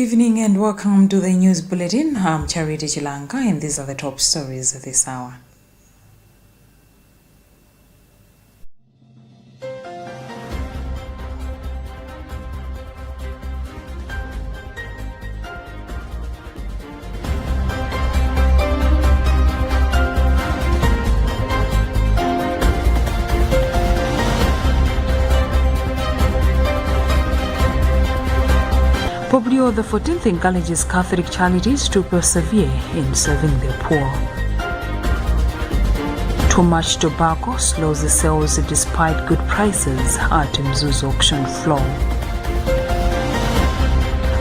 evening and welcome to the news bulletin. I'm Charity Chilanka and these are the top stories this hour. Pope Leo XIV encourages Catholic charities to persevere in serving the poor. Too much tobacco slows the sales despite good prices at Mzuzu auction floor.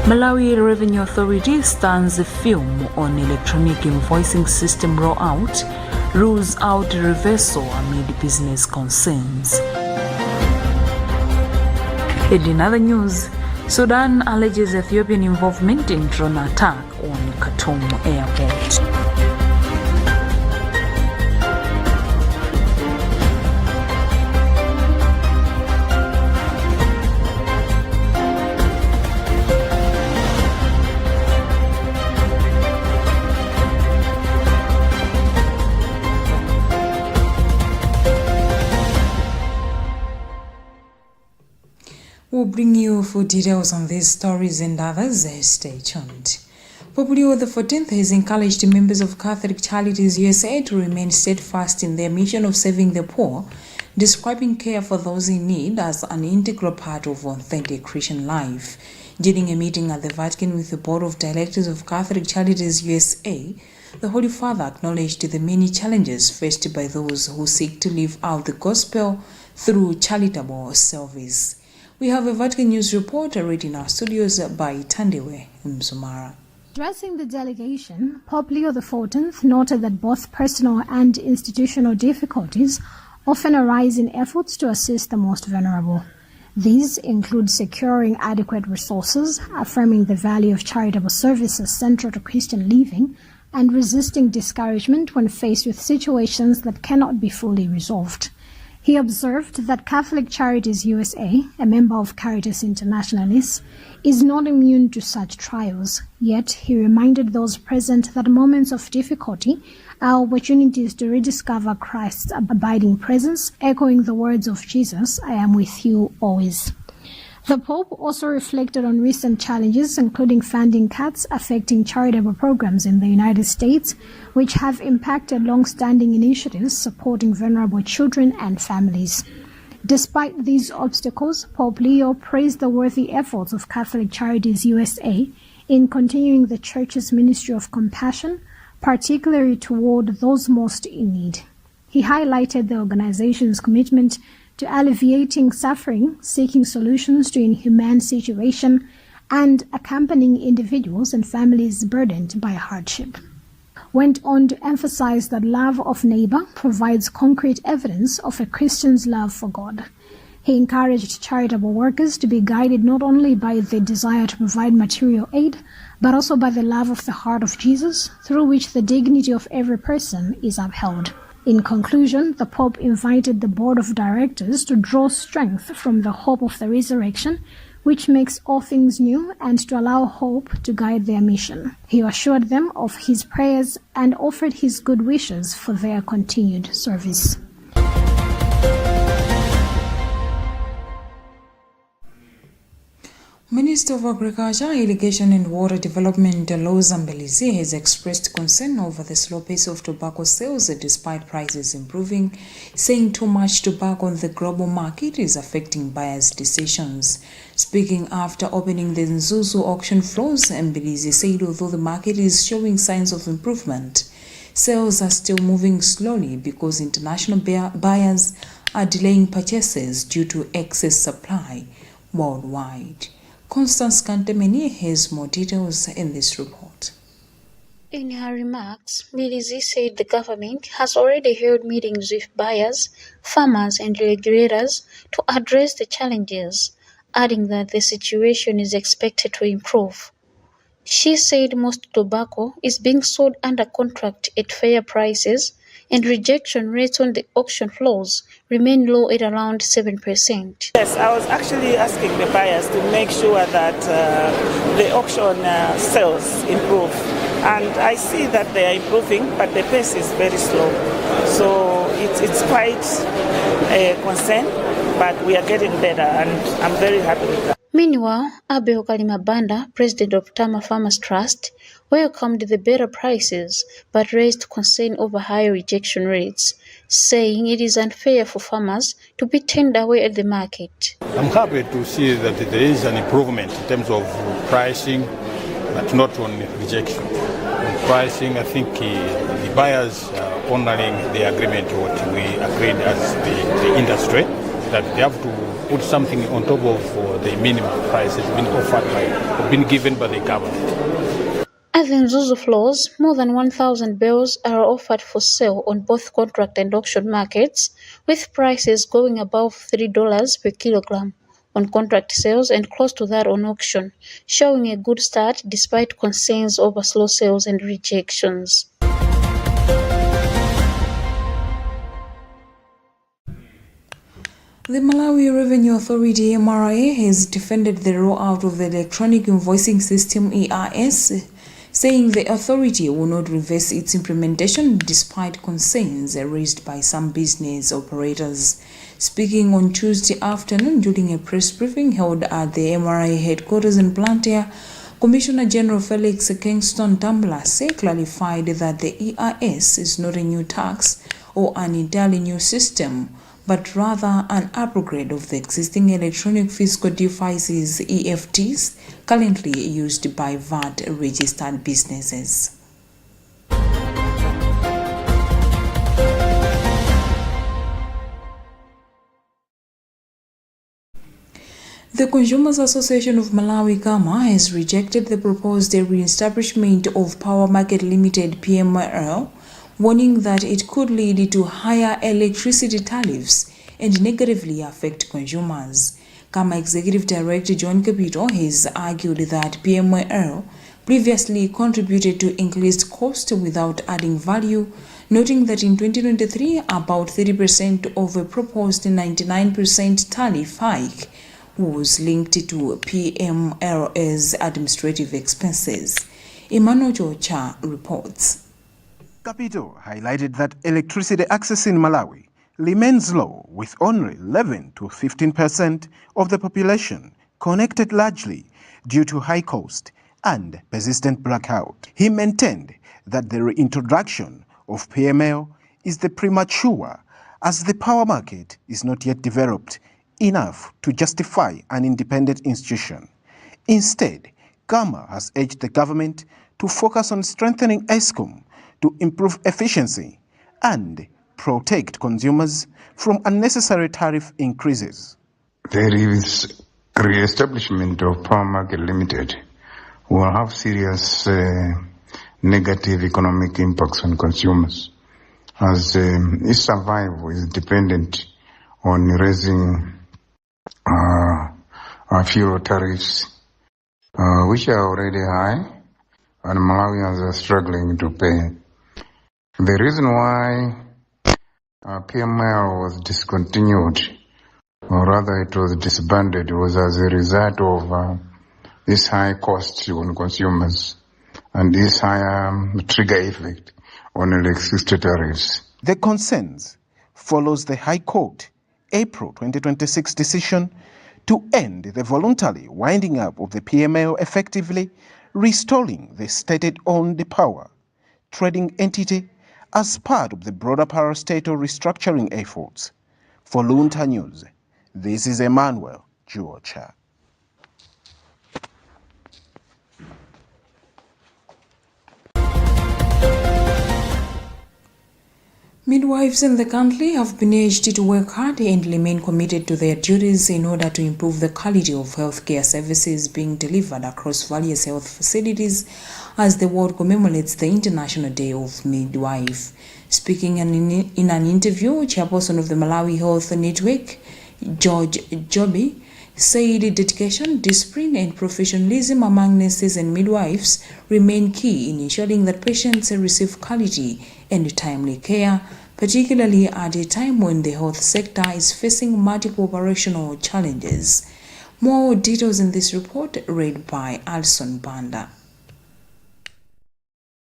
Malawi Revenue Authority stands firm on electronic invoicing system rollout, rules out reversal amid business concerns. And in other news, Sudan alleges Ethiopian involvement in drone attack on Khartoum airport. We'll bring you full details on these stories and others. Stay tuned. Pope Leo XIV has encouraged members of Catholic Charities USA to remain steadfast in their mission of serving the poor, describing care for those in need as an integral part of authentic Christian life. During a meeting at the Vatican with the Board of Directors of Catholic Charities USA, the Holy Father acknowledged the many challenges faced by those who seek to live out the gospel through charitable service. We have a Vatican News report read in our studios by Tandewe Mzumara. Addressing the delegation, Pope Leo XIV noted that both personal and institutional difficulties often arise in efforts to assist the most vulnerable. These include securing adequate resources, affirming the value of charitable services central to Christian living, and resisting discouragement when faced with situations that cannot be fully resolved. He observed that Catholic Charities USA, a member of Caritas Internationalis, is not immune to such trials, yet he reminded those present that moments of difficulty are opportunities to rediscover Christ's abiding presence, echoing the words of Jesus, "I am with you always." The Pope also reflected on recent challenges, including funding cuts affecting charitable programs in the United States, which have impacted long-standing initiatives supporting vulnerable children and families. Despite these obstacles, Pope Leo praised the worthy efforts of Catholic Charities USA in continuing the Church's ministry of compassion, particularly toward those most in need. He highlighted the organization's commitment to alleviating suffering, seeking solutions to inhumane situation, and accompanying individuals and families burdened by hardship. Went on to emphasize that love of neighbor provides concrete evidence of a Christian's love for God. He encouraged charitable workers to be guided not only by the desire to provide material aid, but also by the love of the heart of Jesus, through which the dignity of every person is upheld. In conclusion, the Pope invited the Board of Directors to draw strength from the hope of the resurrection, which makes all things new, and to allow hope to guide their mission. He assured them of his prayers and offered his good wishes for their continued service. Minister of Agriculture, Irrigation and Water Development, Loza Mbelizi, has expressed concern over the slow pace of tobacco sales despite prices improving, saying too much tobacco on the global market is affecting buyers' decisions. Speaking after opening the Mzuzu auction floors, Mbelizi said although the market is showing signs of improvement, sales are still moving slowly because international buyers are delaying purchases due to excess supply worldwide. Constance Kantemeni has more details in this report. In her remarks, Mbelizi said the government has already held meetings with buyers, farmers and regulators to address the challenges, adding that the situation is expected to improve. She said most tobacco is being sold under contract at fair prices, and rejection rates on the auction floors remain low at around 7%. Yes, I was actually asking the buyers to make sure that the auction sales improve. And I see that they are improving, but the pace is very slow. So it's quite a concern, but we are getting better, and I'm very happy with that. Meanwhile, Abel Kalimabanda, president of Tama Farmers Trust, welcomed the better prices but raised concern over high rejection rates, saying it is unfair for farmers to be turned away at the market. I'm happy to see that there is an improvement in terms of pricing, but not on rejection. On pricing, I think the buyers are honoring the agreement what we agreed as the industry, that they have to put something on top of the minimum price that's been offered been given by the government. At the Nzuzu floors, more than 1,000 bales are offered for sale on both contract and auction markets, with prices going above $3 per kilogram on contract sales and close to that on auction, showing a good start despite concerns over slow sales and rejections. The Malawi Revenue Authority (MRA) has defended the rollout of the electronic invoicing system (EIS), saying the authority will not reverse its implementation despite concerns raised by some business operators. Speaking on Tuesday afternoon during a press briefing held at the MRA headquarters in Blantyre, Commissioner General Felix Kingston Tamblase clarified that the EIS is not a new tax or an entirely new system, but rather an upgrade of the existing electronic fiscal devices (EFTs) currently used by VAT-registered businesses. The Consumers Association of Malawi (CAMA) has rejected the proposed re-establishment of Power Market Limited (PML), warning that it could lead to higher electricity tariffs and negatively affect consumers. CAMA Executive Director John Capito has argued that PML previously contributed to increased cost without adding value, noting that in 2023 about 30% of a proposed 99% tariff hike was linked to PML's administrative expenses. Emmanuel Chocha reports. Capito highlighted that electricity access in Malawi remains low, with only 11 to 15% of the population connected, largely due to high cost and persistent blackout. He maintained that the reintroduction of PML is premature, as the power market is not yet developed enough to justify an independent institution. Instead, CAMA has urged the government to focus on strengthening ESCOM to improve efficiency and protect consumers from unnecessary tariff increases. There is re-establishment of Power Market Limited will have serious negative economic impacts on consumers, as its survival is dependent on raising fuel tariffs, which are already high, and Malawians are struggling to pay. The reason why PML was discontinued, or rather it was disbanded, was as a result of this high cost on consumers and this higher trigger effect on electricity tariffs. The concerns follows the High Court April 2026 decision to end the voluntary winding up of the PML, effectively restoring the state-owned power trading entity as part of the broader parastatal restructuring efforts. For Luntha News, this is Emmanuel Chocha. Midwives in the country have been urged to work hard and remain committed to their duties in order to improve the quality of healthcare services being delivered across various health facilities as the world commemorates the International Day of Midwife. Speaking in an interview, chairperson of the Malawi Health Network, George Joby, said dedication, discipline and professionalism among nurses and midwives remain key in ensuring that patients receive quality and timely care, particularly at a time when the health sector is facing multiple operational challenges. More details in this report read by Alson Banda.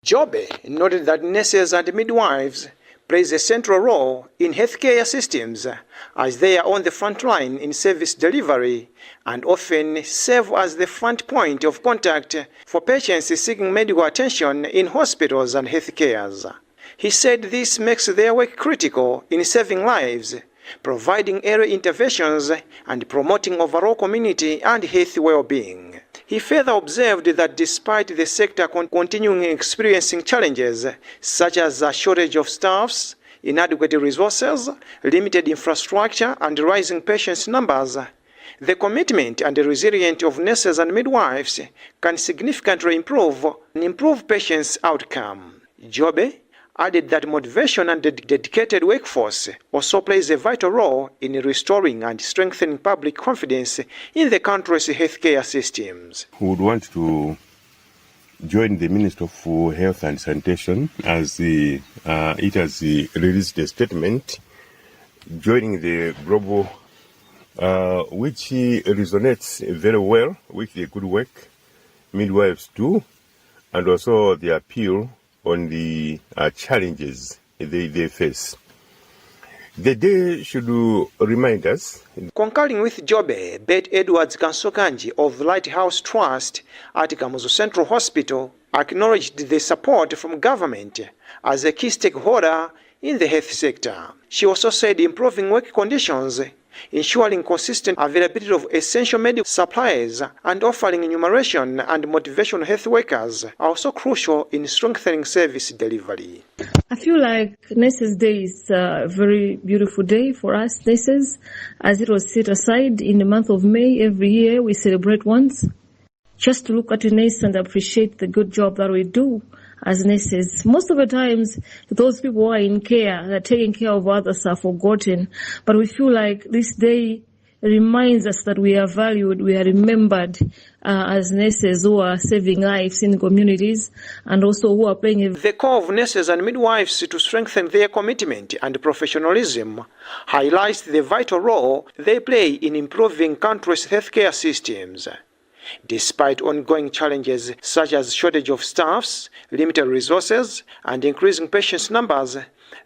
Jobe noted that nurses and midwives plays a central role in healthcare systems as they are on the front line in service delivery and often serve as the front point of contact for patients seeking medical attention in hospitals and healthcares. He said this makes their work critical in saving lives, providing early interventions and promoting overall community and health well-being. He further observed that despite the sector continuing experiencing challenges such as a shortage of staffs, inadequate resources, limited infrastructure, and rising patient numbers, the commitment and the resilience of nurses and midwives can significantly improve patients' outcome. Jobe added that motivation and dedicated workforce also plays a vital role in restoring and strengthening public confidence in the country's healthcare systems. We would want to join the Minister of Health and Sanitation as it has released a statement joining the global, which resonates very well with the good work midwives do, and also the appeal on the challenges they face. The day should remind us. Concurring with Jobe, Beth Edwards Kansokanji of Lighthouse Trust at Kamuzu Central Hospital acknowledged the support from government as a key stakeholder in the health sector. She also said improving work conditions, ensuring consistent availability of essential medical supplies, and offering enumeration and motivational health workers are also crucial in strengthening service delivery. I feel like Nurses' Day is a very beautiful day for us nurses, as it was set aside in the month of May. Every year we celebrate once, just to look at a nurse and appreciate the good job that we do as nurses. Most of the times, those people who are in care, that are taking care of others, are forgotten. But we feel like this day reminds us that we are valued, we are remembered as nurses who are saving lives in communities and also who are playing The call of nurses and midwives to strengthen their commitment and professionalism highlights the vital role they play in improving countries' healthcare systems. Despite ongoing challenges such as shortage of staffs, limited resources, and increasing patient numbers,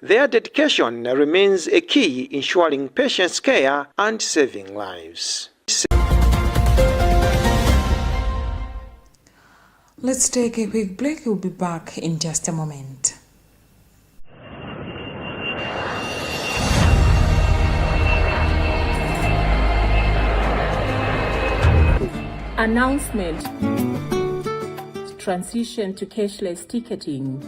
their dedication remains a key in ensuring patients' care and saving lives. Let's take a quick break. We'll be back in just a moment. Announcement: transition to cashless ticketing.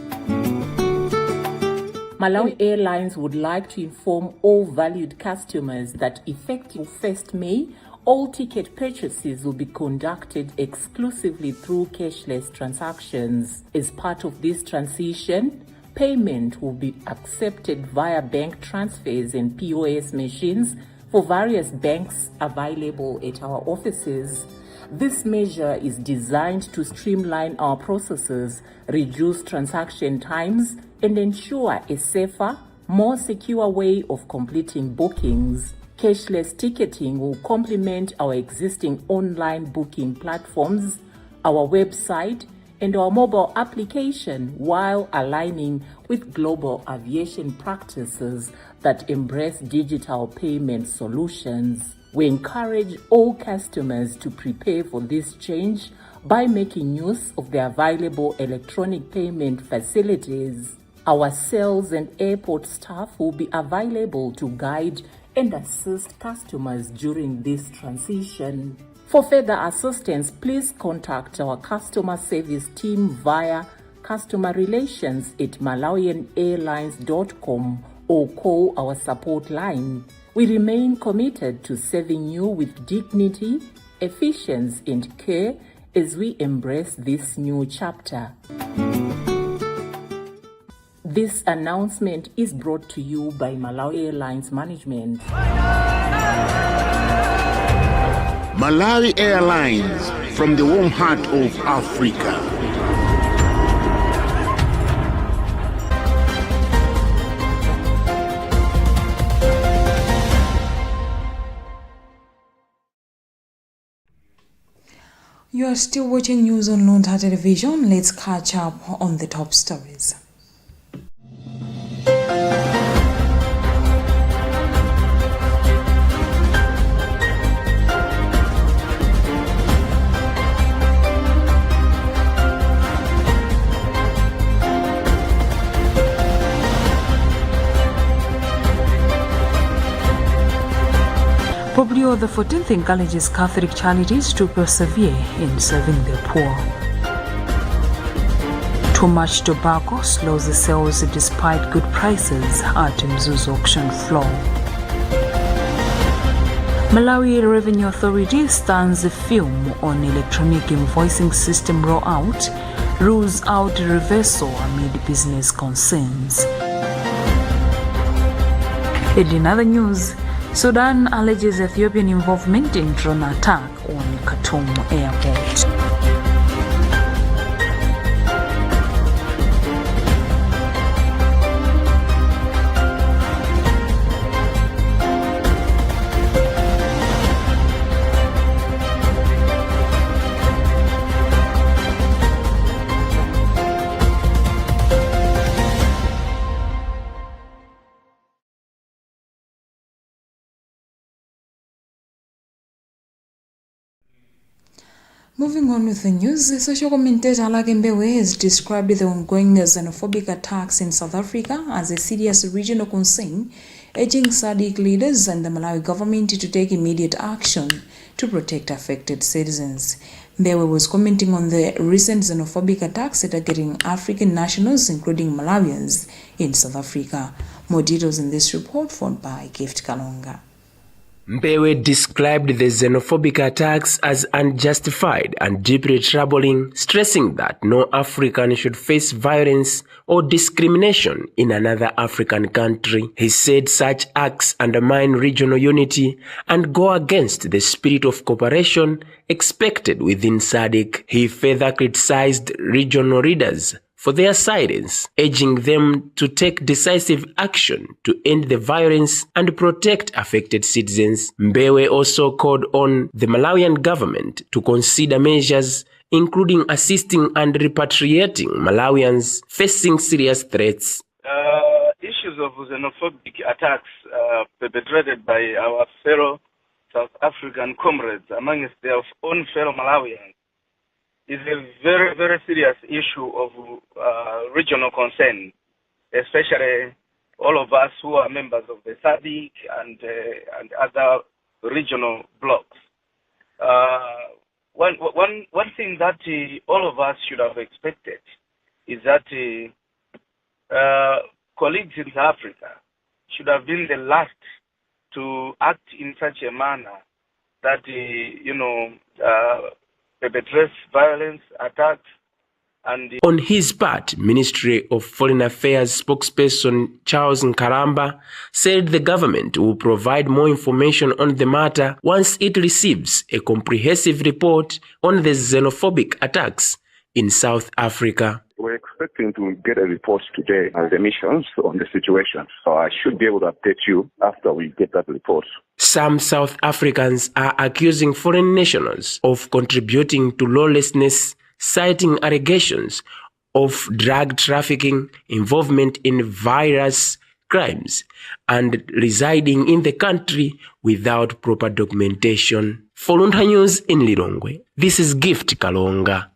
Malawi Airlines would like to inform all valued customers that effective 1st May, all ticket purchases will be conducted exclusively through cashless transactions. As part of this transition, payment will be accepted via bank transfers and POS machines for various banks available at our offices. This measure is designed to streamline our processes, reduce transaction times, and ensure a safer, more secure way of completing bookings. Cashless ticketing will complement our existing online booking platforms, our website, and our mobile application while aligning with global aviation practices that embrace digital payment solutions. We encourage all customers to prepare for this change by making use of the available electronic payment facilities. Our sales and airport staff will be available to guide and assist customers during this transition. For further assistance, please contact our customer service team via customerrelations@malawianairlines.com or call our support line. We remain committed to serving you with dignity, efficiency, and care as we embrace this new chapter. This announcement is brought to you by Malawi Airlines Management. Malawi Airlines, from the warm heart of Africa. You are still watching news on Luntha Television. Let's catch up on the top stories. Pope Leo XIV encourages Catholic charities to persevere in serving the poor. Too much tobacco slows the sales despite good prices at Mzuzu auction floor. Malawi Revenue Authority stands firm on electronic invoicing system rollout, rules out reversal amid business concerns. And in other news, Sudan alleges Ethiopian involvement in drone attack on Khartoum airport. Moving on with the news, social commentator Mbewe has described the ongoing xenophobic attacks in South Africa as a serious regional concern, urging SADC leaders and the Malawi government to take immediate action to protect affected citizens. Mbewe was commenting on the recent xenophobic attacks targeting African nationals, including Malawians, in South Africa. More details in this report found by Gift Kalonga. Mbewe described the xenophobic attacks as unjustified and deeply troubling, stressing that no African should face violence or discrimination in another African country. He said such acts undermine regional unity and go against the spirit of cooperation expected within SADC. He further criticized regional leaders for their silence, urging them to take decisive action to end the violence and protect affected citizens. Mbewe also called on the Malawian government to consider measures including assisting and repatriating Malawians facing serious threats. Issues of xenophobic attacks perpetrated by our fellow South African comrades amongst their own fellow Malawians is a very, very serious issue of regional concern, especially all of us who are members of the SADC and other regional blocs. One thing that all of us should have expected is that colleagues in South Africa should have been the last to act in such a manner that, perpetrates violence, attacks, and... On his part, Ministry of Foreign Affairs spokesperson Charles Nkaramba said the government will provide more information on the matter once it receives a comprehensive report on the xenophobic attacks in South Africa. We're expecting to get a report today as the missions on the situation, so I should be able to update you after we get that report. Some South Africans are accusing foreign nationals of contributing to lawlessness, citing allegations of drug trafficking, involvement in various crimes, and residing in the country without proper documentation. For Luntha News in Lilongwe, this is Gift Kalonga.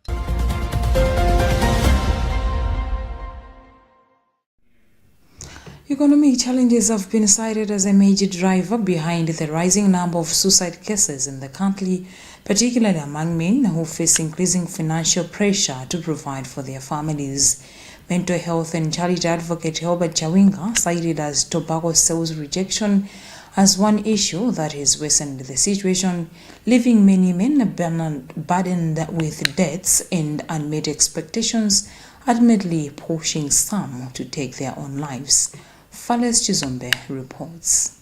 Economic challenges have been cited as a major driver behind the rising number of suicide cases in the country, particularly among men who face increasing financial pressure to provide for their families. Mental health and charity advocate Herbert Chawinga cited as tobacco sales rejection as one issue that has worsened the situation, leaving many men burdened with debts and unmet expectations, ultimately pushing some to take their own lives. Fales Chizombe reports.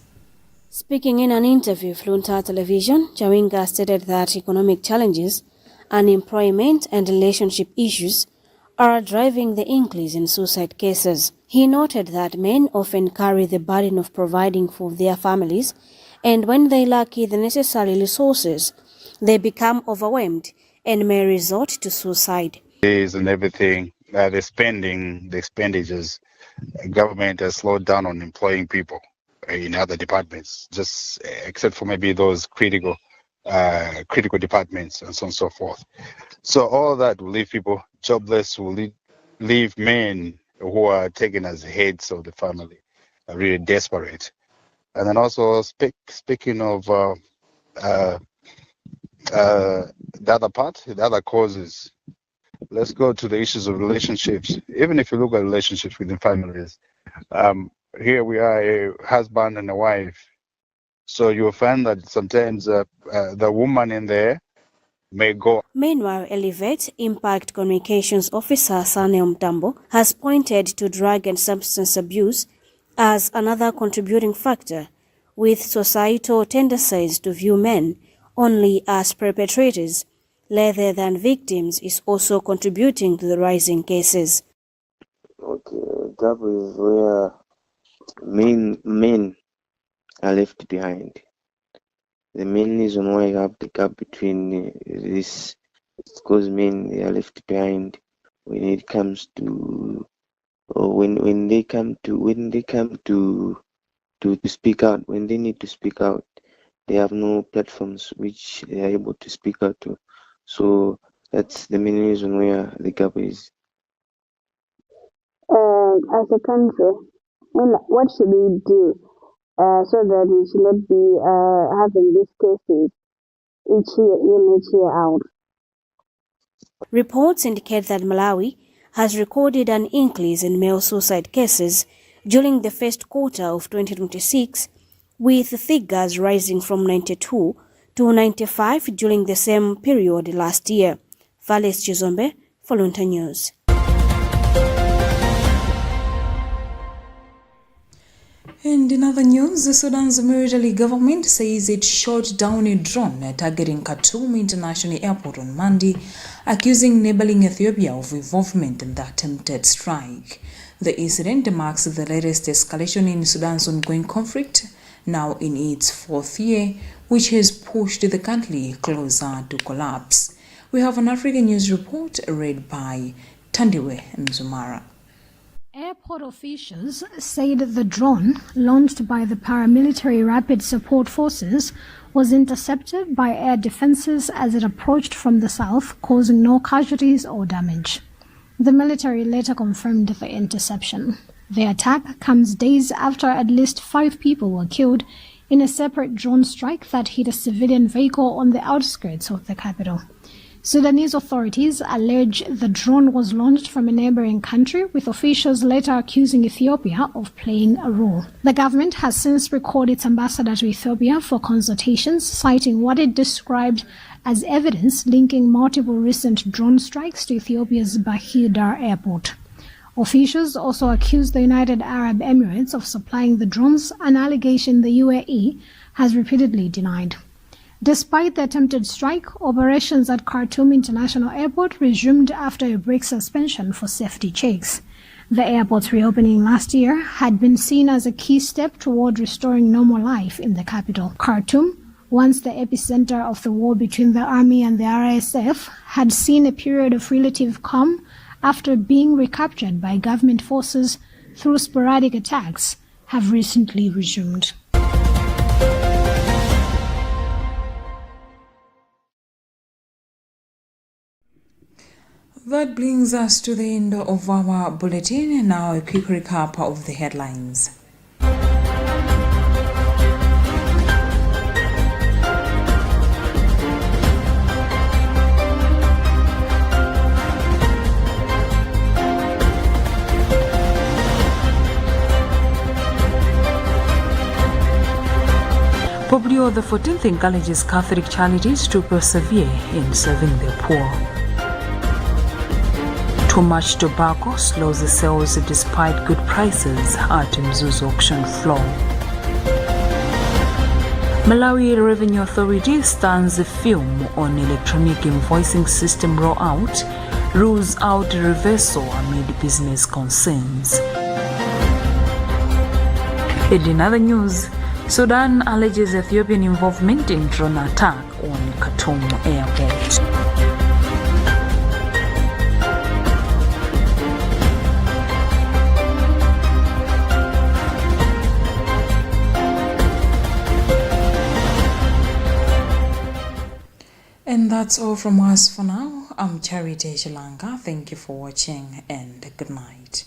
Speaking in an interview with Luntha Television, Chawinga stated that economic challenges, unemployment and relationship issues are driving the increase in suicide cases. He noted that men often carry the burden of providing for their families, and when they lack the necessary resources, they become overwhelmed and may resort to suicide. And everything, the spending, the expenditures, government has slowed down on employing people in other departments, just except for maybe those critical departments and so on and so forth. So all that will leave people jobless, will leave men who are taken as heads of the family, really desperate. And then also speaking of the other causes, let's go to the issues of relationships. Even if you look at relationships within families, here we are, a husband and a wife. So you'll find that sometimes the woman in there may go. Meanwhile, Elevate Impact Communications Officer Sane Mtambo has pointed to drug and substance abuse as another contributing factor, with societal tendencies to view men only as perpetrators rather than victims is also contributing to the rising cases. Okay, that is where men are left behind. The main reason why you have the gap between this is because men they are left behind when it comes to, or when they come to speak out. When they need to speak out, they have no platforms which they are able to speak out to. So that's the main reason where the gap is. As a country, what should we do so that we should not be having these cases each year in, each year out? Reports indicate that Malawi has recorded an increase in male suicide cases during the first quarter of 2026, with figures rising from 92 to 95 during the same period last year. Vales Chizombe for Luntha News. And in other news, Sudan's military government says it shot down a drone targeting Khartoum International Airport on Monday, accusing neighboring Ethiopia of involvement in the attempted strike. The incident marks the latest escalation in Sudan's ongoing conflict, now in its fourth year, which has pushed the country closer to collapse. We have an African News report read by Tandiwe Mzumara. Airport officials said the drone, launched by the paramilitary Rapid Support Forces, was intercepted by air defenses as it approached from the south, causing no casualties or damage. The military later confirmed the interception. The attack comes days after at least 5 people were killed in a separate drone strike that hit a civilian vehicle on the outskirts of the capital. Sudanese authorities allege the drone was launched from a neighboring country, with officials later accusing Ethiopia of playing a role. The government has since recalled its ambassador to Ethiopia for consultations, citing what it described as evidence linking multiple recent drone strikes to Ethiopia's Bahir Dar airport. Officials also accused the United Arab Emirates of supplying the drones, an allegation the UAE has repeatedly denied. Despite the attempted strike, operations at Khartoum International Airport resumed after a brief suspension for safety checks. The airport's reopening last year had been seen as a key step toward restoring normal life in the capital. Khartoum, once the epicenter of the war between the army and the RSF, had seen a period of relative calm after being recaptured by government forces through sporadic attacks, have recently resumed. That brings us to the end of our bulletin, and now a quick recap of the headlines. Pope Leo XIV encourages Catholic charities to persevere in serving the poor. Too much tobacco slows the sales despite good prices at Mzuzu auction floor. Malawi Revenue Authority stands firm on electronic invoicing system rollout, rules out reversal amid business concerns. And in other news, Sudan alleges Ethiopian involvement in drone attack on Khartoum airport. And that's all from us for now. I'm Charity Shilanga. Thank you for watching and good night.